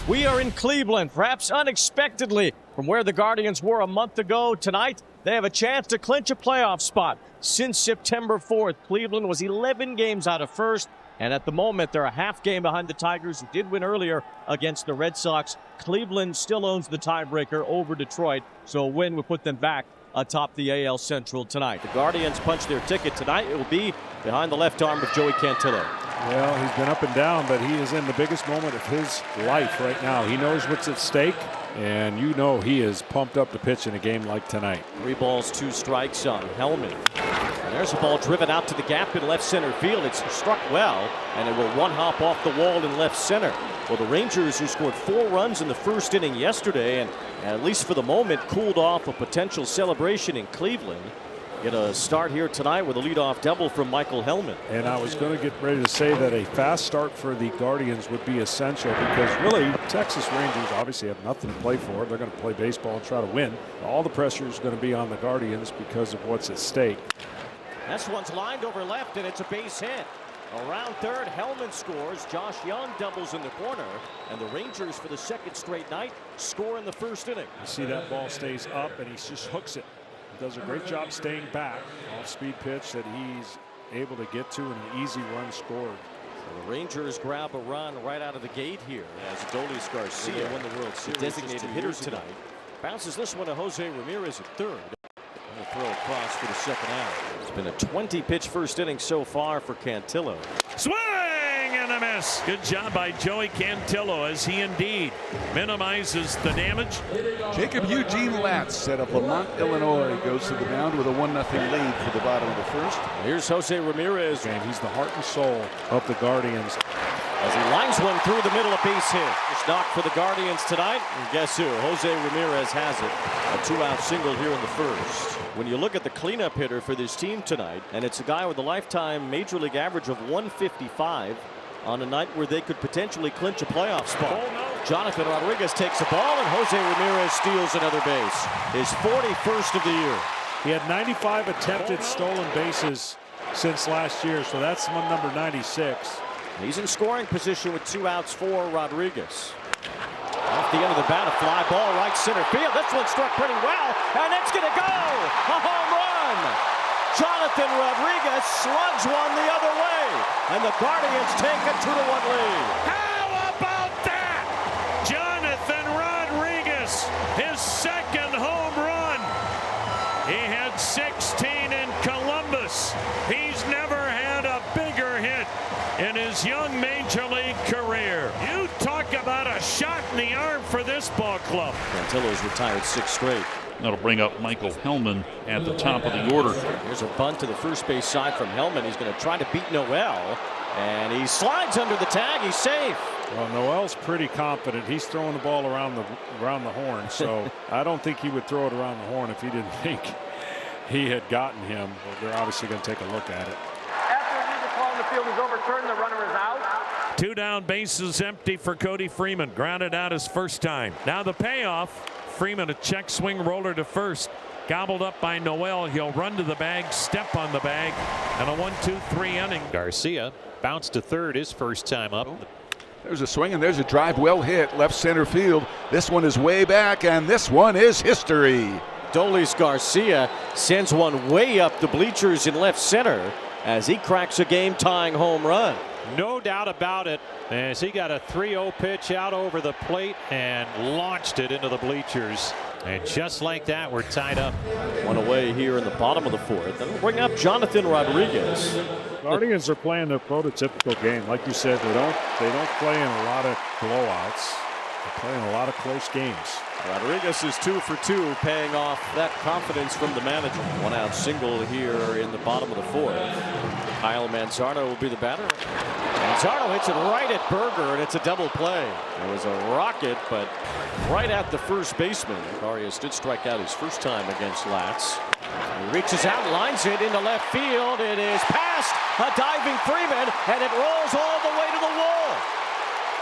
We are in Cleveland, perhaps unexpectedly from where the Guardians were a month ago. Tonight, they have a chance to clinch a playoff spot. Since September 4th, Cleveland was 11 games out of first, and at the moment, they're a half game behind the Tigers, who did win earlier against the Red Sox. Cleveland still owns the tiebreaker over Detroit, so a win would put them back atop the AL Central tonight. The Guardians punch their ticket tonight. It will be behind the left arm of Joey Cantillo. Well, he's been up and down, but he is in the biggest moment of his life right now. He knows what's at stake, and you know he is pumped up to pitch in a game like tonight. 3 balls, 2 strikes on Hellman. And there's a ball driven out to the gap in left center field. It's struck well, and it will one hop off the wall in left center. Well, the Rangers, who scored 4 runs in the first inning yesterday, and at least for the moment cooled off a potential celebration in Cleveland, get a start here tonight with a leadoff double from Michael Hellman. And I was going to get ready to say that a fast start for the Guardians would be essential, because really Texas Rangers obviously have nothing to play for. They're going to play baseball and try to win. All the pressure is going to be on the Guardians because of what's at stake. This one's lined over left, and it's a base hit. Around third, Hellman scores. Josh Young doubles in the corner, and the Rangers, for the second straight night, score in the first inning. You see that ball stays up, and he just hooks it. Does a great job staying back. Off-speed pitch that he's able to get to, and an easy run scored. So the Rangers grab a run right out of the gate here as Adolis Garcia won the World Series. Designated hitter tonight. Bounces this one to Jose Ramirez at third. And a throw across for the second out. It's been a 20-pitch first inning so far for Cantillo. Swing and a miss. Good job by Joey Cantillo, as he indeed minimizes the damage. Jacob Eugene Latz set of Lamont, Illinois, goes to the mound with a 1-0 lead for the bottom of the first. Here's Jose Ramirez. And he's the heart and soul of the Guardians. As he lines one through the middle, a base hit. It's knocked for the Guardians tonight. And guess who? Jose Ramirez has it. A 2-out single here in the first. When you look at the cleanup hitter for this team tonight, and it's a guy with a lifetime major league average of 155 on a night where they could potentially clinch a playoff spot. Jonathan Rodriguez takes a ball, and Jose Ramirez steals another base. His 41st of the year. He had 95 attempted stolen bases since last year, so that's one number 96. He's in scoring position with 2 outs for Rodriguez. Off the end of the bat, a fly ball right center field. This one struck pretty well, and it's going to go! A home run! Jonathan Rodriguez slugs one the other way, and the Guardians take a 2-1 lead. How about that? Jonathan Rodriguez, his second home run. He had 16 in Columbus. He's never had a bigger hit in his young major league career. You talk about a shot in the arm for this ball club. Cantillo's retired 6 straight. That'll bring up Michael Hellman at the top of the order. Here's a bunt to the first base side from Hellman. He's going to try to beat Noel, and he slides under the tag. He's safe. Well, Noel's pretty confident. He's throwing the ball around the horn, so I don't think he would throw it around the horn if he didn't think he had gotten him. Well, they're obviously going to take a look at it. After a legal call in the field is overturned, the runner is out. 2 down, bases empty for Cody Freeman. Grounded out his first time. Now the payoff. Freeman, a check swing roller to first. Gobbled up by Noel. He'll run to the bag, step on the bag, and a 1-2-3 inning. Garcia bounced to third his first time up. There's a swing and there's a drive, well hit, left center field. This one is way back, and this one is history. Adolis Garcia sends one way up the bleachers in left center as he cracks a game-tying home run. No doubt about it, as he got a 3-0 pitch out over the plate and launched it into the bleachers. And just like that, we're tied up. One away here in the bottom of the fourth. And we'll bring up Jonathan Rodriguez. Guardians are playing their prototypical game. Like you said, they don't play in a lot of blowouts. They're playing a lot of close games. Rodriguez is 2 for 2, paying off that confidence from the manager. 1-out single here in the bottom of the fourth. Kyle Manzardo will be the batter. Manzardo hits it right at Berger, and it's a double play. It was a rocket, but right at the first baseman. Arias did strike out his first time against Latz. He reaches out, lines it into left field. It is past a diving Freeman, and it rolls all the way to the wall.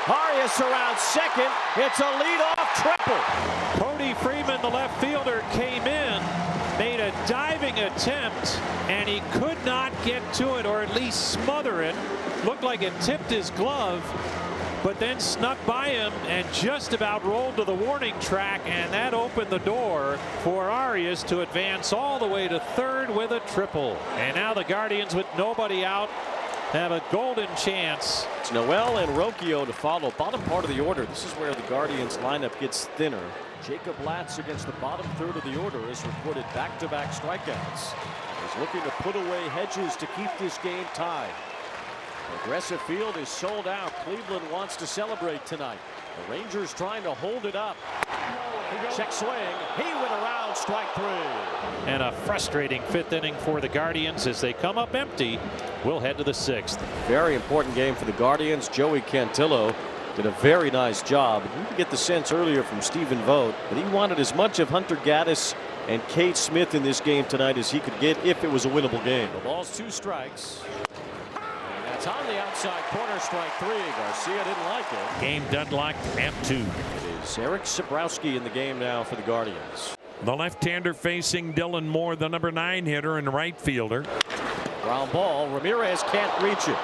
Arias around second. It's a leadoff triple. Cody Freeman, the left fielder, came in, made a diving attempt, and he could not get to it, or at least smother it. Looked like it tipped his glove, but then snuck by him and just about rolled to the warning track, and that opened the door for Arias to advance all the way to third with a triple. And now the Guardians, with nobody out, have a golden chance. It's Noel and Rocchio to follow. Bottom part of the order. This is where the Guardians lineup gets thinner. Jacob Latz against the bottom third of the order has recorded back-to-back strikeouts. He's looking to put away Hedges to keep this game tied. Aggressive field is sold out. Cleveland wants to celebrate tonight. The Rangers trying to hold it up. Check swing. He went around, strike 3. And a frustrating fifth inning for the Guardians as they come up empty. We'll head to the 6th. Very important game for the Guardians. Joey Cantillo did a very nice job. You can get the sense earlier from Stephen Vogt that he wanted as much of Hunter Gaddis and Cade Smith in this game tonight as he could get if it was a winnable game. The ball's 2 strikes. And that's on the outside corner, strike 3. Garcia didn't like it. Game deadlocked at 2. It is Eric Sabrowski in the game now for the Guardians. The left-hander facing Dylan Moore, the number 9 hitter and right fielder. Ground ball. Ramirez can't reach it.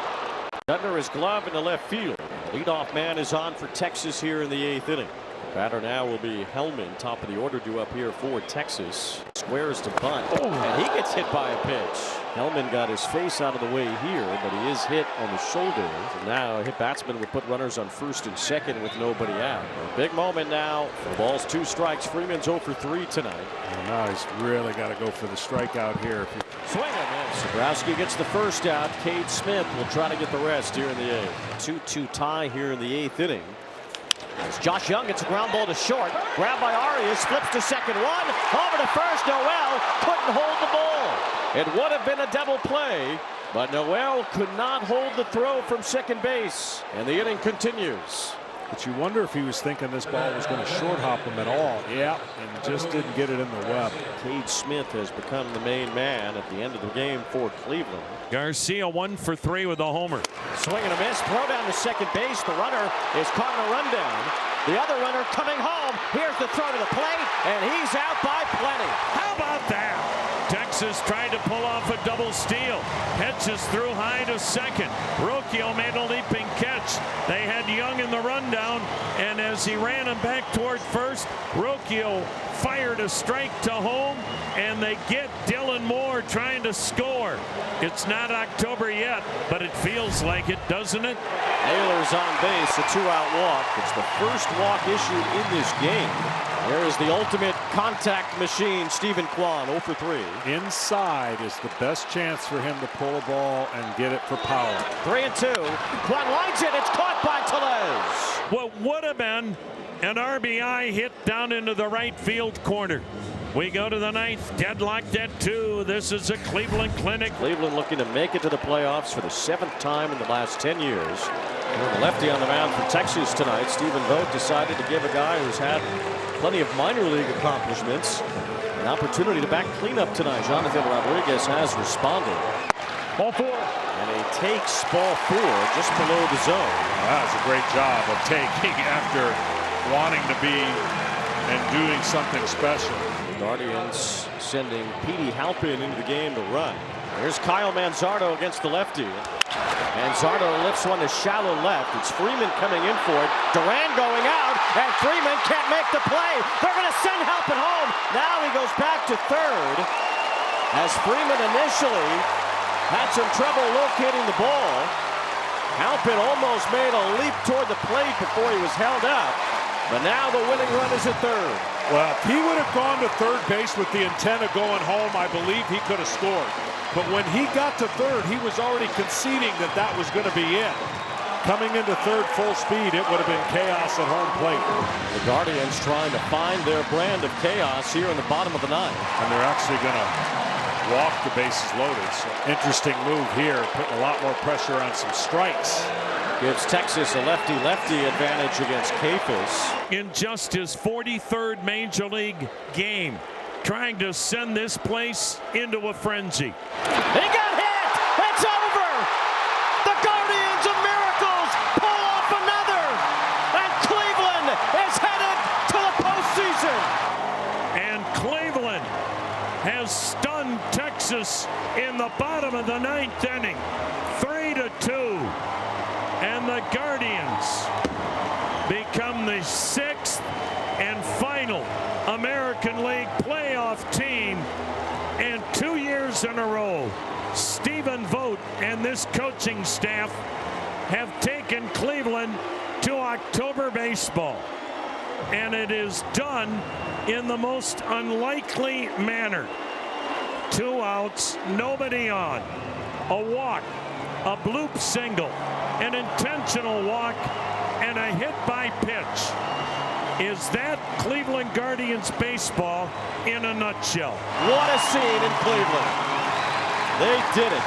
Under his glove in the left field. Leadoff man is on for Texas here in the 8th inning. Batter now will be Hellman, top of the order, due up here for Texas. Squares to bunt, and he gets hit by a pitch. Hellman got his face out of the way here, but he is hit on the shoulder. So now a hit batsman would put runners on first and second with nobody out. A big moment now. The ball's 2 strikes. Freeman's 0 for 3 tonight. And now he's really got to go for the strikeout here. Swing and miss. Sabrowski gets the first out. Cade Smith will try to get the rest here in the 8th. 2-2 tie here in the 8th inning. As Josh Young gets a ground ball to short. Grabbed by Arias, flips to second. Over to first. Noel couldn't hold the ball. It would have been a double play, but Noel could not hold the throw from second base. And the inning continues. But you wonder if he was thinking this ball was going to short hop him at all. Yeah, and just didn't get it in the web. Cade Smith has become the main man at the end of the game for Cleveland. Garcia 1 for 3 with a homer. Swing and a miss. Throw down to second base. The runner is caught in a rundown. The other runner coming home. Here's the throw to the plate, and he's out by plenty. How about that? Texas tried to pull off a double steal. Hedges threw high to second. Rocchio made a leaping catch. They had Young in the rundown, and as he ran him back toward first, Rocchio fired a strike to home, and they get Dylan Moore trying to score. It's not October yet, but it feels like it, doesn't it? Naylor's on base, a 2-out walk. It's the first walk issued in this game. There is the ultimate contact machine, Stephen Kwan, 0 for 3. Inside is the best chance for him to pull a ball and get it for power. 3-2. Kwan lines it. It's caught by Tellez. What would have been an RBI hit down into the right field corner. We go to the 9th, deadlocked at 2. This is a Cleveland clinic. Cleveland looking to make it to the playoffs for the 7th time in the last 10 years. The lefty on the mound for Texas tonight. Stephen Vogt decided to give a guy who's had plenty of minor league accomplishments an opportunity to back cleanup tonight. Jonathan Rodriguez has responded. Ball 4. And he takes ball 4 just below the zone. That was a great job of taking after wanting to be and doing something special. The Guardians sending Petey Halpin into the game to run. There's Kyle Manzardo against the lefty. Manzardo lifts one to shallow left. It's Freeman coming in for it. Duran going out, and Freeman can't make the play. They're going to send Halpin home. Now he goes back to third. As Freeman initially had some trouble locating the ball. Halpin almost made a leap toward the plate before he was held up. But now the winning run is at third. Well, if he would have gone to third base with the intent of going home, I believe he could have scored. But when he got to third, he was already conceding that that was going to be it. Coming into third full speed, it would have been chaos at home plate. The Guardians trying to find their brand of chaos here in the bottom of the 9th. And they're actually going to walk the bases loaded. So interesting move here, putting a lot more pressure on some strikes. Gives Texas a lefty-lefty advantage against Kefis. In just his 43rd Major League game, trying to send this place into a frenzy. He got hit! It's over! The Guardians of Miracles pull off another! And Cleveland is headed to the postseason! And Cleveland has stunned Texas in the bottom of the 9th inning. 3-2. And the Guardians become the 6th and final American League playoff team, and 2 years in a row, Stephen Vogt and this coaching staff have taken Cleveland to October baseball, and it is done in the most unlikely manner. 2 outs, nobody on, a walk, a bloop single, an intentional walk, and a hit by pitch. Is that Cleveland Guardians baseball in a nutshell? What a scene in Cleveland. They did it.